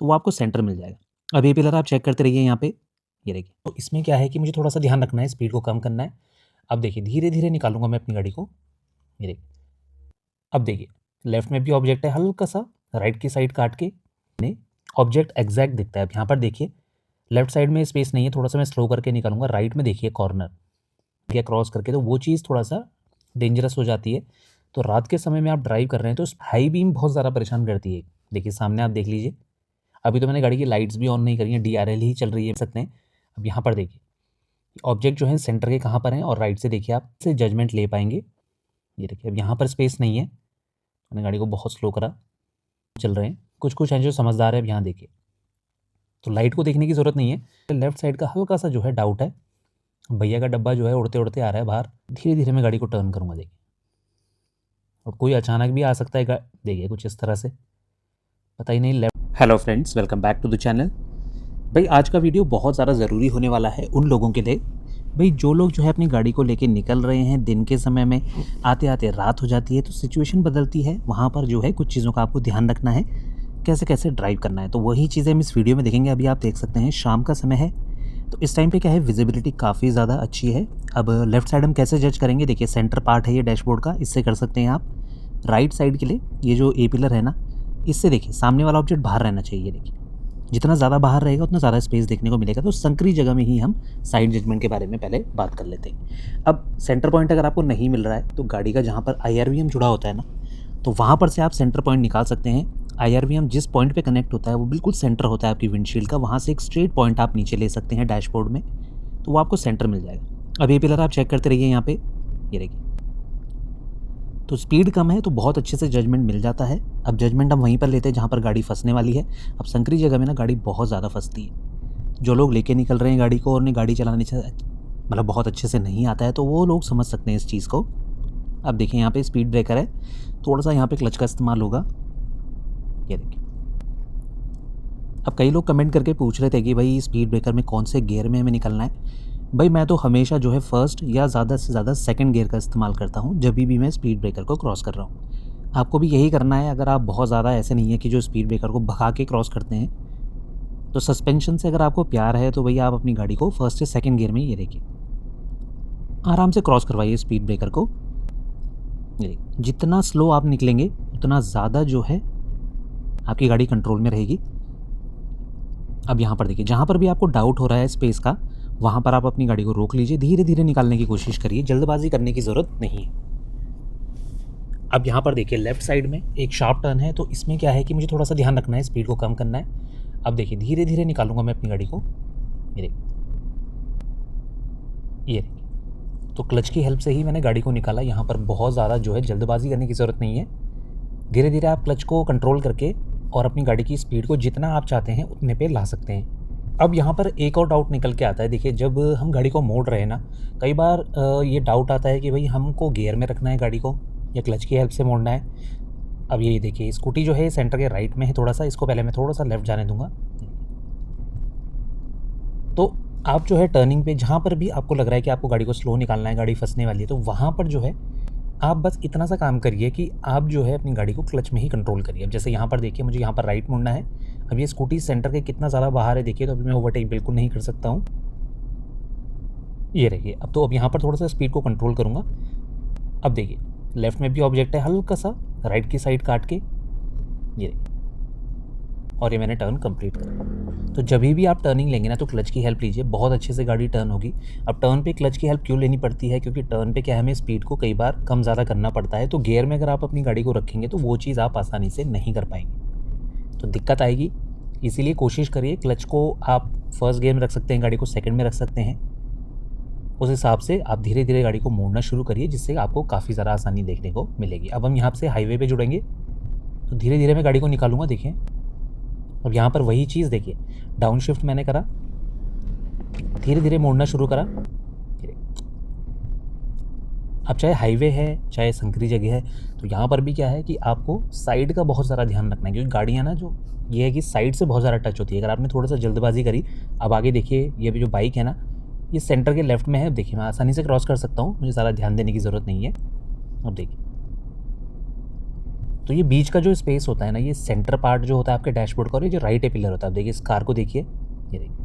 तो वो आपको सेंटर मिल जाएगा। अब ये पिलर आप चेक करते रहिए यहाँ पे, ये देखिए। तो इसमें क्या है कि मुझे थोड़ा-सा ध्यान रखना है, स्पीड को कम करना है। अब देखिए धीरे-धीरे निकालूँगा मैं अपनी गाड़ी को, ये देखिए। अब देखिए लेफ्ट में भी ऑब्जेक्ट है, हल्का-सा राइट की साइड काट के ने ऑब्जेक्ट एग्ज़ैक्ट दिखता है। अब यहाँ पर देखिए लेफ्ट साइड में स्पेस नहीं है, थोड़ा-सा मैं स्लो करके निकालूँगा। राइट में देखिए कॉर्नर या क्रॉस करके, तो वो चीज़ थोड़ा-सा डेंजरस हो जाती है। तो रात के समय में आप ड्राइव कर रहे हैं तो हाई बीम बहुत ज़्यादा परेशान करती है। देखिए सामने आप देख लीजिए, अभी तो मैंने गाड़ी की लाइट्स भी ऑन नहीं करी हैं, डीआरएल ही चल रही है सकते हैं। अब यहाँ पर देखिए ऑब्जेक्ट जो है सेंटर के कहाँ पर हैं, और राइट से देखिए आप से जजमेंट ले पाएँगे। ये देखिए अब यहाँ पर स्पेस नहीं है, मैंने गाड़ी को बहुत स्लो करा, चल रहे हैं। कुछ-कुछ हैं जो समझदार है, अब यहाँ देखिए। तो लाइट को देखने की ज़रूरत नहीं है। लेफ्ट साइड का हल्का-सा जो है डाउट है, भैया का डब्बा जो है उड़ते-उड़ते आ रहा है बाहर। धीरे-धीरे मैं गाड़ी को टर्न करूँगा देखिए। और कोई अचानक भी आ सकता है देखिए कुछ इस तरह से, पता ही नहीं left. Hello friends, welcome back to the channel. भाई आज का वीडियो बहुत ज़्यादा ज़रूरी होने वाला है उन लोगों के लिए, भाई जो लोग जो है अपनी गाड़ी को लेके निकल रहे हैं, दिन के समय में आते-आते रात हो जाती है तो सिचुएशन बदलती है, वहाँ पर जो है कुछ चीज़ों का आपको ध्यान रखना है, कैसे-कैसे ड्राइव करना है। तो वही चीज़ें हम इस वीडियो में देखेंगे। अभी आप देख सकते हैं शाम का समय है, तो इस टाइम पे क्या है, विजिबिलिटी काफ़ी ज़्यादा अच्छी है। अब लेफ्ट साइड हम कैसे जज करेंगे, देखिए सेंटर पार्ट है ये डैशबोर्ड का, इससे कर सकते हैं आप। राइट साइड के लिए ये जो ए पिलर है ना, इससे देखिए सामने वाला ऑब्जेक्ट बाहर रहना चाहिए। देखिए जितना ज़्यादा बाहर रहेगा उतना ज़्यादा स्पेस देखने को मिलेगा। तो संकरी जगह में ही हम साइड जजमेंट के बारे में पहले बात कर लेते हैं। अब सेंटर पॉइंट अगर आपको नहीं मिल रहा है तो गाड़ी का जहाँ पर IRVM जुड़ा होता है ना, तो वहाँ पर से आप सेंटर पॉइंट निकाल सकते हैं। IRVM जिस पॉइंट पे कनेक्ट होता है वो बिल्कुल सेंटर होता है आपकी विंडशील्ड का, वहाँ से एक स्ट्रेट पॉइंट आप नीचे ले सकते हैं डैशबोर्ड में, तो वो आपको सेंटर मिल जाएगा। अब ये पिलर आप चेक करते रहिए यहाँ पे, ये देखिए। तो स्पीड कम है तो बहुत अच्छे से जजमेंट मिल जाता है। अब जजमेंट हम वहीं पर लेते हैं जहाँ पर गाड़ी फंसने वाली है। अब संकरी जगह में ना गाड़ी बहुत ज़्यादा फंसती है। जो लोग लेके निकल रहे हैं गाड़ी को और उन्हें गाड़ी चलाने से मतलब बहुत अच्छे से नहीं आता है, तो वो लोग समझ सकते हैं इस चीज़ को। अब देखिए यहाँ पे स्पीड ब्रेकर है, थोड़ा-सा यहाँ पे क्लच का इस्तेमाल होगा, ये देखिए। अब कई लोग कमेंट करके पूछ रहे थे कि भाई स्पीड ब्रेकर में कौन से गियर में हमें निकलना है। भाई मैं तो हमेशा जो है फर्स्ट या ज़्यादा से ज़्यादा सेकंड गियर का इस्तेमाल करता हूँ जब भी मैं स्पीड ब्रेकर को क्रॉस कर रहा हूँ। आपको भी यही करना है। अगर आप बहुत ज़्यादा ऐसे नहीं है कि जो स्पीड ब्रेकर को भगा के क्रॉस करते हैं, तो सस्पेंशन से अगर आपको प्यार है तो भैया आप अपनी गाड़ी को फर्स्ट से सेकंड गियर में ये देखिए आराम से क्रॉस करवाइए स्पीड ब्रेकर को। ये देखिए, जितना स्लो आप निकलेंगे उतना ज़्यादा जो है आपकी गाड़ी कंट्रोल में रहेगी। अब यहाँ पर देखिए, जहाँ पर भी आपको डाउट हो रहा है स्पेस का, वहाँ पर आप अपनी गाड़ी को रोक लीजिए, धीरे-धीरे निकालने की कोशिश करिए, जल्दबाजी करने की ज़रूरत नहीं है। अब यहाँ पर देखिए लेफ्ट साइड में एक शार्प टर्न है, तो इसमें क्या है कि मुझे थोड़ा-सा ध्यान रखना है, स्पीड को कम करना है। अब देखिए धीरे-धीरे निकालूँगा मैं अपनी गाड़ी को, ये देखिए, ये देखिए। तो क्लच की हेल्प से ही मैंने गाड़ी को निकाला। यहाँ पर बहुत ज़्यादा जो है जल्दबाजी करने की ज़रूरत नहीं है। धीरे-धीरे आप क्लच को कंट्रोल करके और अपनी गाड़ी की स्पीड को जितना आप चाहते हैं उतने पे ला सकते हैं। अब यहाँ पर एक और डाउट निकल के आता है। देखिए जब हम गाड़ी को मोड़ रहे हैं ना, कई बार ये डाउट आता है कि भाई हमको गियर में रखना है गाड़ी को या क्लच की हेल्प से मोड़ना है। अब ये देखिए स्कूटी जो है सेंटर के राइट में है थोड़ा-सा, इसको पहले मैं थोड़ा-सा लेफ्ट जाने दूँगा। तो आप जो है टर्निंग पे जहाँ पर भी आपको लग रहा है कि आपको गाड़ी को स्लो निकालना है, गाड़ी फँसने वाली है, तो वहाँ पर जो है आप बस इतना सा काम करिए कि आप जो है अपनी गाड़ी को क्लच में ही कंट्रोल करिए। अब जैसे यहाँ पर देखिए मुझे यहाँ पर राइट मुड़ना है। अब ये स्कूटी सेंटर के कितना ज़्यादा बाहर है देखिए, तो अभी मैं ओवरटेक बिल्कुल नहीं कर सकता हूँ। ये रहिए, अब तो अब यहाँ पर थोड़ा-सा स्पीड को कंट्रोल करूँगा। अब देखिए लेफ्ट में भी ऑब्जेक्ट है, हल्का-सा राइट की साइड काट के, ये देखिए, और ये मैंने टर्न कंप्लीट करा। तो जभी भी आप टर्निंग लेंगे ना तो क्लच की हेल्प लीजिए, बहुत अच्छे से गाड़ी टर्न होगी। अब टर्न पे क्लच की हेल्प क्यों लेनी पड़ती है, क्योंकि टर्न पे क्या है, हमें स्पीड को कई बार कम ज़्यादा करना पड़ता है। तो गियर में अगर आप अपनी गाड़ी को रखेंगे तो वो चीज़ आप आसानी से नहीं कर पाएंगे, तो दिक्कत आएगी। इसीलिए कोशिश करिए क्लच को आप फर्स्ट गियर में रख सकते हैं, गाड़ी को सेकंड में रख सकते हैं। उस हिसाब से आप धीरे धीरे गाड़ी को मोड़ना शुरू करिए, जिससे आपको काफ़ी ज़्यादा आसानी देखने को मिलेगी। अब हम यहाँ से हाईवे पे जुड़ेंगे, तो धीरे धीरे मैं गाड़ी को निकालूंगा। देखिए अब यहाँ पर वही चीज़ देखिए, डाउन शिफ्ट मैंने करा, धीरे धीरे मोड़ना शुरू करा। अब चाहे हाईवे है चाहे संकरी जगह है, तो यहाँ पर भी क्या है कि आपको साइड का बहुत सारा ध्यान रखना है, क्योंकि गाड़ियाँ ना जो ये है कि साइड से बहुत ज़्यादा टच होती है। अगर आपने थोड़ा सा जल्दबाजी करी, अब आगे देखिए ये भी जो बाइक है ना, ये सेंटर के लेफ्ट में है। देखिए मैं आसानी से क्रॉस कर सकता हूँ, मुझे ज़्यादा ध्यान देने की ज़रूरत नहीं है। अब देखिए तो ये बीच का जो स्पेस होता है ना, ये सेंटर पार्ट जो होता है आपके डैशबोर्ड का, और ये जो राइट ए पिलर होता है, आप देखिए इस कार को देखिए, ये देखिए।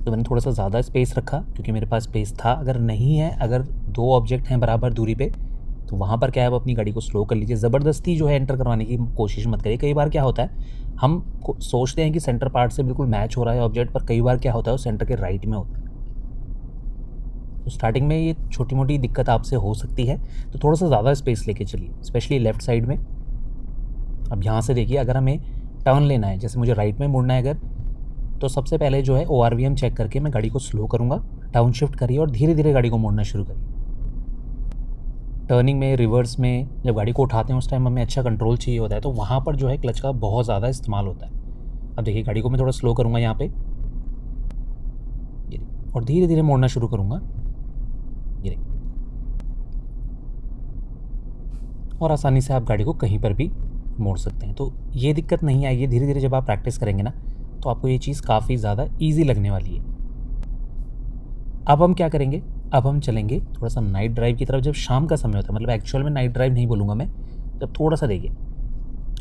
तो मैंने थोड़ा सा ज़्यादा स्पेस रखा क्योंकि मेरे पास स्पेस था। अगर नहीं है, अगर दो ऑब्जेक्ट हैं बराबर दूरी पे, तो वहाँ पर क्या है, आप अपनी गाड़ी को स्लो कर लीजिए। ज़बरदस्ती जो है एंटर करवाने की कोशिश मत करिए। कई बार क्या होता है, हम सोचते हैं कि सेंटर पार्ट से बिल्कुल मैच हो रहा है ऑब्जेक्ट, पर कई बार क्या होता है वो सेंटर के राइट में होता है। तो स्टार्टिंग में ये छोटी मोटी दिक्कत आपसे हो सकती है, तो थोड़ा सा ज़्यादा स्पेस लेके चलिए, स्पेशली लेफ़्ट साइड में। अब यहाँ से देखिए, अगर हमें टर्न लेना है, जैसे मुझे राइट में मुड़ना है अगर, तो सबसे पहले जो है ORVM चेक करके मैं गाड़ी को स्लो करूँगा। डाउन शिफ्ट करिए और धीरे धीरे गाड़ी को मोड़ना शुरू करिए। टर्निंग में, रिवर्स में जब गाड़ी को उठाते हैं उस टाइम हमें अच्छा कंट्रोल चाहिए होता है, तो वहाँ पर जो है क्लच का बहुत ज़्यादा इस्तेमाल होता है। अब देखिए गाड़ी को मैं थोड़ा स्लो करूँगा यहाँ पे, ये और धीरे धीरे मोड़ना शुरू करूँगा, ये और आसानी से आप गाड़ी को कहीं पर भी मोड़ सकते हैं। तो ये दिक्कत नहीं आएगी। धीरे धीरे जब आप प्रैक्टिस करेंगे ना, तो आपको ये चीज़ काफ़ी ज़्यादा ईजी लगने वाली है। अब हम क्या करेंगे, अब हम चलेंगे थोड़ा सा नाइट ड्राइव की तरफ। जब शाम का समय होता है, मतलब एक्चुअल में नाइट ड्राइव नहीं बोलूँगा मैं, जब थोड़ा सा देखिए,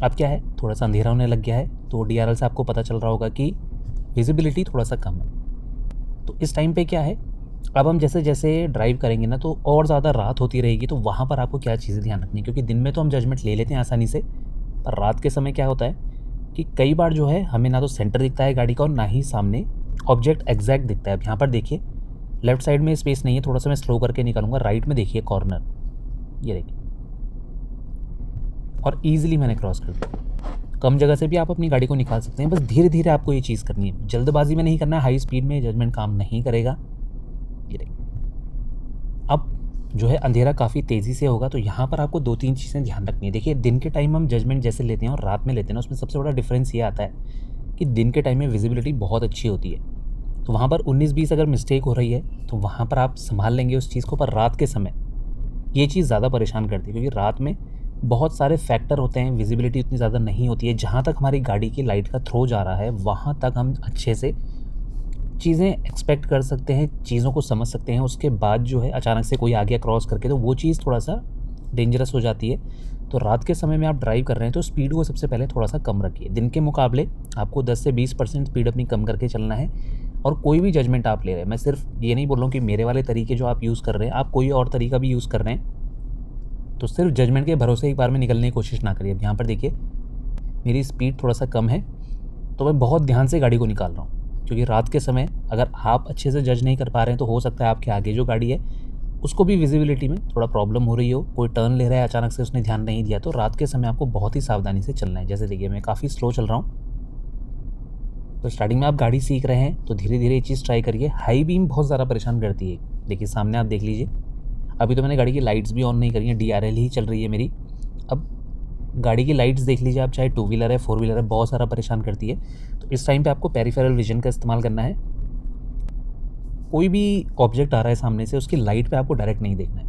अब क्या है, थोड़ा सा अंधेरा होने लग गया है, तो DRL से आपको पता चल रहा होगा कि विजिबिलिटी थोड़ा सा कम है। तो इस टाइम पे क्या है, अब हम जैसे जैसे ड्राइव करेंगे ना, तो और ज़्यादा रात होती रहेगी, तो वहाँ पर आपको क्या चीज़ें ध्यान रखनी है, क्योंकि दिन में तो हम जजमेंट ले लेते हैं आसानी से, पर रात के समय क्या होता है कि कई बार जो है हमें ना तो सेंटर दिखता है गाड़ी का और ना ही सामने ऑब्जेक्ट एग्जैक्ट दिखता है। अब यहाँ पर देखिए लेफ्ट साइड में स्पेस नहीं है, थोड़ा सा मैं स्लो करके निकालूंगा। राइट में देखिए कॉर्नर, ये देखिए, और ईजिली मैंने क्रॉस कर दिया। कम जगह से भी आप अपनी गाड़ी को निकाल सकते हैं, बस धीरे धीरे आपको ये चीज़ करनी है। जल्दबाजी में नहीं करना है, हाई स्पीड में जजमेंट काम नहीं करेगा। ये देखिए, अब जो है अंधेरा काफ़ी तेज़ी से होगा, तो यहाँ पर आपको 2-3 चीज़ें ध्यान रखनी है। देखिए दिन के टाइम हम जजमेंट जैसे लेते हैं और रात में लेते हैं ना, उसमें सबसे बड़ा डिफरेंस ये आता है कि दिन के टाइम में विजिबिलिटी बहुत अच्छी होती है, तो वहाँ पर 19-20 अगर मिस्टेक हो रही है तो वहाँ पर आप संभाल लेंगे उस चीज़ को। पर रात के समय ये चीज़ ज़्यादा परेशान करती है, क्योंकि रात में बहुत सारे फैक्टर होते हैं, विजिबिलिटी उतनी ज़्यादा नहीं होती है। जहाँ तक हमारी गाड़ी की लाइट का थ्रो जा रहा है, वहाँ तक हम अच्छे से चीज़ें एक्सपेक्ट कर सकते हैं, चीज़ों को समझ सकते हैं। उसके बाद जो है अचानक से कोई आ गया क्रॉस करके, तो वो चीज़ थोड़ा सा डेंजरस हो जाती है। तो रात के समय में आप ड्राइव कर रहे हैं तो स्पीड को सबसे पहले थोड़ा सा कम रखिए। दिन के मुकाबले आपको 10 से 20% स्पीड अपनी कम करके चलना है। और कोई भी जजमेंट आप ले रहे हैं, मैं सिर्फ ये नहीं बोल रहा हूँ कि मेरे वाले तरीके जो आप यूज़ कर रहे हैं, आप कोई और तरीका भी यूज़ कर रहे हैं, तो सिर्फ जजमेंट के भरोसे एक बार में निकलने की कोशिश ना करिए। अब यहाँ पर देखिए मेरी स्पीड थोड़ा सा कम है, तो मैं बहुत ध्यान से गाड़ी को निकाल रहा हूँ, क्योंकि रात के समय अगर आप अच्छे से जज नहीं कर पा रहे हैं तो हो सकता है आपके आगे जो गाड़ी है उसको भी विजिबिलिटी में थोड़ा प्रॉब्लम हो रही हो। कोई टर्न ले रहा है अचानक से, उसने ध्यान नहीं दिया। तो रात के समय आपको बहुत ही सावधानी से चलना है। जैसे देखिए मैं काफ़ी स्लो चल रहा हूँ, तो स्टार्टिंग में आप गाड़ी सीख रहे हैं तो धीरे धीरे ये चीज़ ट्राई करिए। हाई बीम बहुत ज़्यादा परेशान करती है। देखिए सामने आप देख लीजिए, अभी तो मैंने गाड़ी की लाइट्स भी ऑन नहीं करी हैं, DRL ही चल रही है मेरी। अब गाड़ी की लाइट्स देख लीजिए आप, चाहे 2 व्हीलर है 4 व्हीलर है, बहुत सारा परेशान करती है। तो इस टाइम पे आपको पेरिफेरल विजन का इस्तेमाल करना है। कोई भी ऑब्जेक्ट आ रहा है सामने से, उसकी लाइट पे आपको डायरेक्ट नहीं देखना है।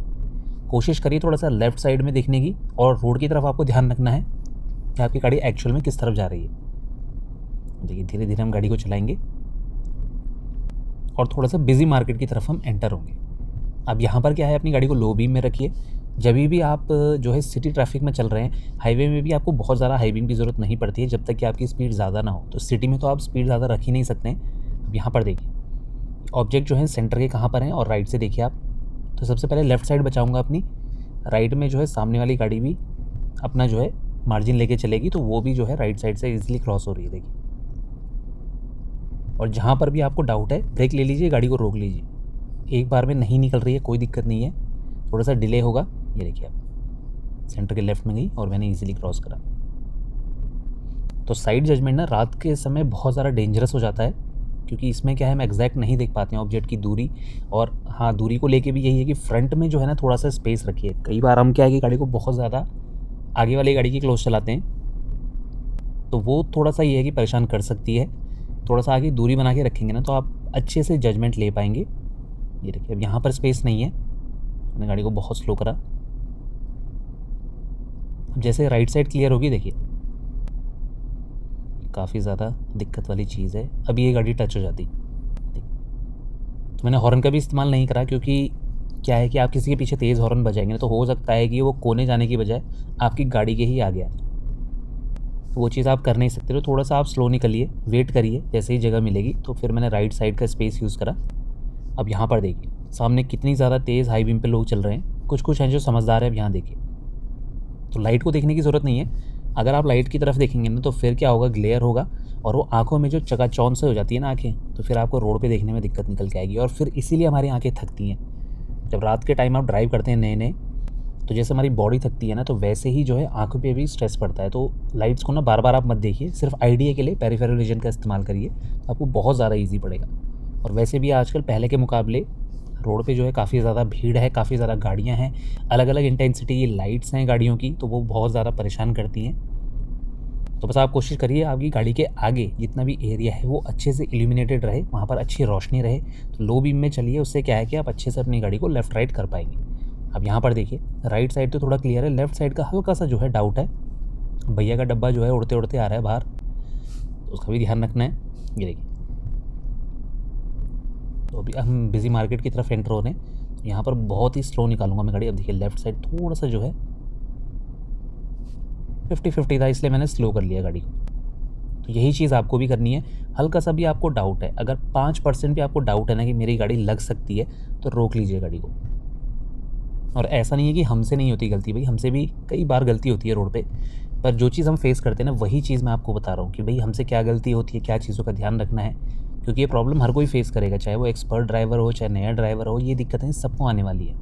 कोशिश करिए थोड़ा सा लेफ्ट साइड में देखने की, और रोड की तरफ आपको ध्यान रखना है कि आपकी गाड़ी एक्चुअल में किस तरफ जा रही है। देखिए धीरे धीरे हम गाड़ी को चलाएंगे और थोड़ा सा बिजी मार्केट की तरफ हम एंटर होंगे। अब यहाँ पर क्या है, अपनी गाड़ी को लो बीम में रखिए। जब भी आप जो है सिटी ट्रैफिक में चल रहे हैं, हाईवे में भी आपको बहुत ज़्यादा हाई बीम की ज़रूरत नहीं पड़ती है, जब तक कि आपकी स्पीड ज़्यादा ना हो। तो सिटी में तो आप स्पीड ज़्यादा रख ही नहीं सकते हैं। अब यहाँ पर देखिए ऑब्जेक्ट जो है सेंटर के कहाँ पर हैं, और राइट से देखिए आप, तो सबसे पहले लेफ़्ट साइड बचाऊँगा अपनी। राइट में जो है सामने वाली गाड़ी भी अपना जो है मार्जिन लेके चलेगी, तो वो भी जो है राइट साइड से ईजिली क्रॉस हो रही है। देखिए, और जहाँ पर भी आपको डाउट है ब्रेक ले लीजिए, गाड़ी को रोक लीजिए। एक बार में नहीं निकल रही है कोई दिक्कत नहीं है, थोड़ा सा डिले होगा। ये देखिए आप सेंटर के लेफ्ट में गई और मैंने इजीली क्रॉस करा। तो साइड जजमेंट ना रात के समय बहुत ज़्यादा डेंजरस हो जाता है, क्योंकि इसमें क्या है, हम एग्जैक्ट नहीं देख पाते हैं ऑब्जेक्ट की दूरी। और हाँ, दूरी को लेके भी यही है कि फ्रंट में जो है ना थोड़ा सा स्पेस रखिए। कई बार हम क्या है कि गाड़ी को बहुत ज़्यादा आगे वाली गाड़ी की क्लोज चलाते हैं, तो वो थोड़ा सा ये है कि परेशान कर सकती है। थोड़ा सा आगे दूरी बना के रखेंगे ना, तो आप अच्छे से जजमेंट ले पाएंगे। ये देखिए अब यहाँ पर स्पेस नहीं है, मैंने गाड़ी को बहुत स्लो करा। अब जैसे राइट साइड क्लियर होगी, देखिए काफ़ी ज़्यादा दिक्कत वाली चीज़ है। अब ये गाड़ी टच हो जाती, तो मैंने हॉर्न का भी इस्तेमाल नहीं करा, क्योंकि क्या है कि आप किसी के पीछे तेज़ हॉर्न बजाएँगे तो हो सकता है कि वो कोने जाने की बजाय आपकी गाड़ी के ही आगे आ जाए। तो वो चीज़ आप कर नहीं सकते, तो थोड़ा-सा आप स्लो निकलिए, वेट करिए, जैसे ही जगह मिलेगी। तो फिर मैंने राइट साइड का स्पेस यूज़ करा। अब यहाँ पर देखिए, सामने कितनी ज़्यादा तेज़ हाई बीम पे लोग चल रहे हैं। कुछ-कुछ हैं जो समझदार हैं, अब यहाँ देखिए। तो लाइट को देखने की ज़रूरत नहीं है। अगर आप लाइट की तरफ देखेंगे ना तो फिर क्या होगा, ग्लेयर होगा और वो आँखों में जो चकाचौंध से हो जाती है ना आँखें, तो फिर आपको रोड पे देखने में दिक्कत निकल के आएगी और फिर इसीलिए हमारी आँखें थकती हैं। जब रात के टाइम आप ड्राइव करते हैं नए-नए, तो जैसे हमारी बॉडी थकती है ना, तो वैसे ही जो है आँखों पे भी स्ट्रेस पड़ता है। तो लाइट्स को ना बार-बार आप मत देखिए, सिर्फ आइडिया के लिए पेरिफेरल विज़न का इस्तेमाल करिए, आपको बहुत ज़्यादा ईज़ी पड़ेगा। और वैसे भी आजकल पहले के मुकाबले रोड पे जो है काफ़ी ज़्यादा भीड़ है, काफ़ी ज़्यादा गाड़ियाँ हैं, अलग-अलग इंटेंसिटी की लाइट्स हैं गाड़ियों की, तो वो बहुत ज़्यादा परेशान करती हैं। तो बस आप कोशिश करिए आपकी गाड़ी के आगे जितना भी एरिया है वो अच्छे से इल्यूमिनेटेड रहे, वहाँ पर अच्छी रोशनी रहे। तो लो बीम में चलिए, उससे क्या है कि आप अच्छे से अपनी गाड़ी को लेफ़्ट राइट कर पाएँगे। अब यहाँ पर देखिए, राइट साइड तो थोड़ा क्लियर है, लेफ़्ट साइड का हल्का-सा जो है डाउट है। भैया का डब्बा जो है उड़ते-उड़ते आ रहा है बाहर, तो उसका भी ध्यान रखना है। ये देखिए, तो अभी हम बिज़ी मार्केट की तरफ एंटर हो रहे हैं। तो यहाँ पर बहुत ही स्लो निकालूँगा मैं गाड़ी। अब देखिए लेफ़्ट साइड थोड़ा-सा जो है 50-50 था, इसलिए मैंने स्लो कर लिया गाड़ी को। तो यही चीज़ आपको भी करनी है। हल्का-सा भी आपको डाउट है, अगर 5% भी आपको डाउट है ना कि मेरी गाड़ी लग सकती है, तो रोक लीजिए गाड़ी को। और ऐसा नहीं है कि हमसे नहीं होती गलती, भई हमसे भी कई बार गलती होती है रोड पे। पर जो चीज़ हम फेस करते हैं ना, वही चीज़ मैं आपको बता रहा हूँ कि भई हमसे क्या गलती होती है, क्या चीज़ों का ध्यान रखना है। क्योंकि ये प्रॉब्लम हर कोई फेस करेगा, चाहे वो एक्सपर्ट ड्राइवर हो, चाहे नया ड्राइवर हो, ये दिक्कतें सबको आने वाली है।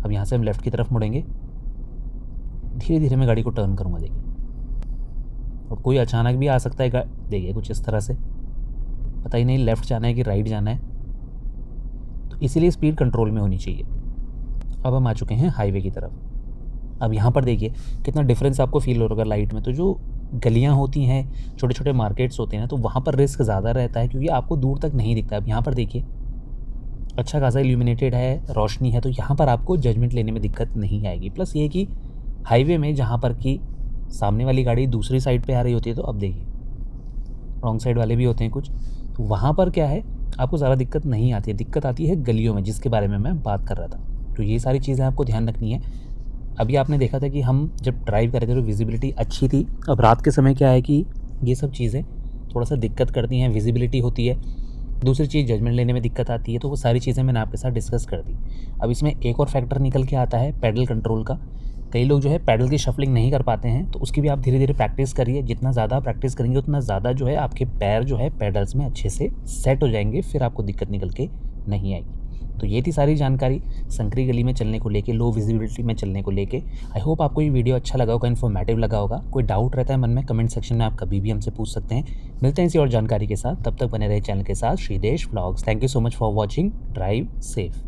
अब यहाँ से हम लेफ़्ट की तरफ मुड़ेंगे। धीरे-धीरे मैं गाड़ी को टर्न करूँगा देखिए। अब कोई अचानक भी आ सकता है देखिए कुछ इस तरह से, पता ही नहीं लेफ़्ट जाना है कि राइट जाना है। तो इसीलिए स्पीड कंट्रोल में होनी चाहिए। अब हम आ चुके हैं हाईवे की तरफ। अब यहाँ पर देखिए कितना डिफरेंस आपको फ़ील होगा लाइट में। तो जो गलियाँ होती हैं, छोटे-छोटे मार्केट्स होते हैं, तो वहाँ पर रिस्क ज़्यादा रहता है क्योंकि आपको दूर तक नहीं दिखता। अब यहाँ पर देखिए, अच्छा खासा इल्यूमिनेटेड है, रोशनी है, तो यहाँ पर आपको जजमेंट लेने में दिक्कत नहीं आएगी। प्लस ये कि हाईवे में जहाँ पर कि सामने वाली गाड़ी दूसरी साइड पे आ रही होती है, तो अब देखिए रॉन्ग साइड वाले भी होते हैं कुछ, तो वहाँ पर क्या है, आपको ज़्यादा दिक्कत नहीं आती है। दिक्कत आती है गलियों में, जिसके बारे में मैं बात कर रहा था। तो ये सारी चीज़ें आपको ध्यान रखनी है। अभी आपने देखा था कि हम जब ड्राइव कर रहे थे तो विज़िबिलिटी अच्छी थी। अब रात के समय क्या है कि ये सब चीज़ें थोड़ा-सा दिक्कत करती हैं, विज़िबिलिटी होती है। दूसरी चीज़ जजमेंट लेने में दिक्कत आती है, तो वो सारी चीज़ें मैंने आपके साथ डिस्कस कर दी। अब इसमें एक और फैक्टर निकल के आता है पैडल कंट्रोल का। कई लोग जो है पैडल की शफलिंग नहीं कर पाते हैं, तो उसकी भी आप धीरे-धीरे प्रैक्टिस करिए। जितना ज़्यादा प्रैक्टिस करेंगे उतना ज़्यादा जो है आपके पैर जो है पैडल्स में अच्छे से सेट हो जाएँगे, फिर आपको दिक्कत निकल के नहीं आएगी। तो ये थी सारी जानकारी संकरी गली में चलने को लेके, लो विज़िबिलिटी में चलने को लेके। आई होप आपको ये वीडियो अच्छा लगा होगा, इन्फॉर्मेटिव लगा होगा। कोई डाउट रहता है मन में, कमेंट सेक्शन में आप कभी भी हमसे पूछ सकते हैं। मिलते हैं इसी और जानकारी के साथ, तब तक बने रहे चैनल के साथ, Shridesh vlogs. Thank you so much for watching. Drive safe.